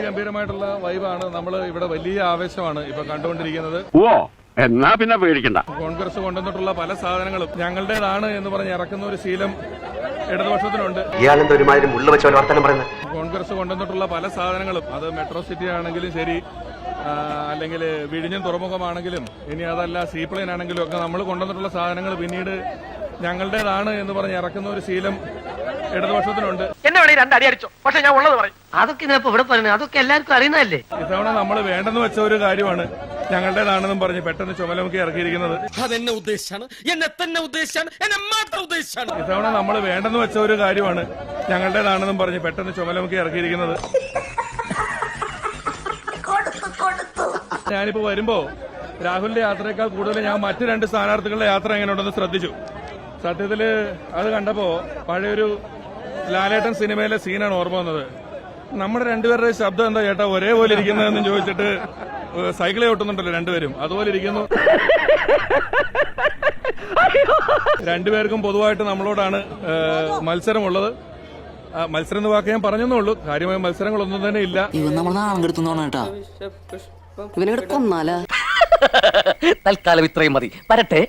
അതിഗംഭീരമായിട്ടുള്ള വൈബാണ്. നമ്മൾ ഇവിടെ വലിയ ആവേശമാണ് ഇപ്പൊ കണ്ടുകൊണ്ടിരിക്കുന്നത്. എന്നാ പിന്നെ പേടിക്കണ്ട. കോൺഗ്രസ് കൊണ്ടുവന്നിട്ടുള്ള പല സാധനങ്ങളും ഞങ്ങളുടേതാണ് എന്ന് പറഞ്ഞ് ഇറക്കുന്ന ഒരു ശീലം ഇടതുപക്ഷത്തിനുണ്ട്. കോൺഗ്രസ് കൊണ്ടുവന്നിട്ടുള്ള പല സാധനങ്ങളും, അത് മെട്രോ സിറ്റി ആണെങ്കിലും ശരി, അല്ലെങ്കിൽ വിഴിഞ്ഞം തുറമുഖമാണെങ്കിലും, ഇനി അതല്ല സീപ്ലെയിൻ ആണെങ്കിലും ഒക്കെ നമ്മൾ കൊണ്ടുവന്നിട്ടുള്ള സാധനങ്ങൾ പിന്നീട് ഞങ്ങളുടേതാണ് എന്ന് പറഞ്ഞ് ഇറക്കുന്ന ഒരു ശീലം ഇടതുപക്ഷത്തിനുണ്ട്. എന്നെ വേണേ രണ്ടടി അടിച്ചോ, പക്ഷെ ഞാൻ ഉള്ളത് പറയും. അതൊക്കെ ഇവിടെ പറയുന്നത് അതൊക്കെ എല്ലാവർക്കും അറിയുന്നതല്ലേ. ഇത്തവണ നമ്മൾ വേണ്ടെന്ന് വെച്ച ഒരു കാര്യമാണ് ഞങ്ങളുടേതാണെന്നും പറഞ്ഞ് പെട്ടെന്ന് ചുമലമുക്കി ഇറക്കിയിരിക്കുന്നത്. അതെന്നെ ഉദ്ദേശിച്ചാണ്, എന്നെ തന്നെ ഉദ്ദേശിച്ചാണ്, എന്നെ മാത്രം ഉദ്ദേശിച്ചാണ്. ഇത്തവണ നമ്മൾ വേണ്ടെന്ന് വെച്ച ഒരു കാര്യമാണ് ഞങ്ങളുടേതാണെന്നും പറഞ്ഞ് പെട്ടെന്ന് ചുമലമുക്കി ഇറക്കിയിരിക്കുന്നത്. ഞാനിപ്പോ വരുമ്പോ രാഹുലിന്റെ യാത്രയേക്കാൾ കൂടുതൽ ഞാൻ മറ്റു രണ്ട് സ്ഥാനാർത്ഥികളുടെ യാത്ര എങ്ങനെയുണ്ടെന്ന് ശ്രദ്ധിച്ചു. സത്യത്തില് അത് കണ്ടപ്പോ പഴയൊരു ലാലേട്ടൻ സിനിമയിലെ സീനാണ് ഓർമ്മ വന്നത്. നമ്മുടെ രണ്ടുപേരുടെ ശബ്ദം എന്താ ചേട്ടാ ഒരേപോലെ ഇരിക്കുന്നതെന്ന് ചോദിച്ചിട്ട് സൈക്കിളെ ഓട്ടുന്നുണ്ടല്ലോ രണ്ടുപേരും, അതുപോലെ ഇരിക്കുന്നു. രണ്ടുപേർക്കും പൊതുവായിട്ട് നമ്മളോടാണ് മത്സരമുള്ളത്. മത്സരം എന്ന് വാക്ക് ഞാൻ പറഞ്ഞെന്നുള്ളൂ, കാര്യമായ മത്സരങ്ങളൊന്നും തന്നെ ഇല്ല. തൽക്കാലം ഇത്രയും മതി. വരട്ടെ.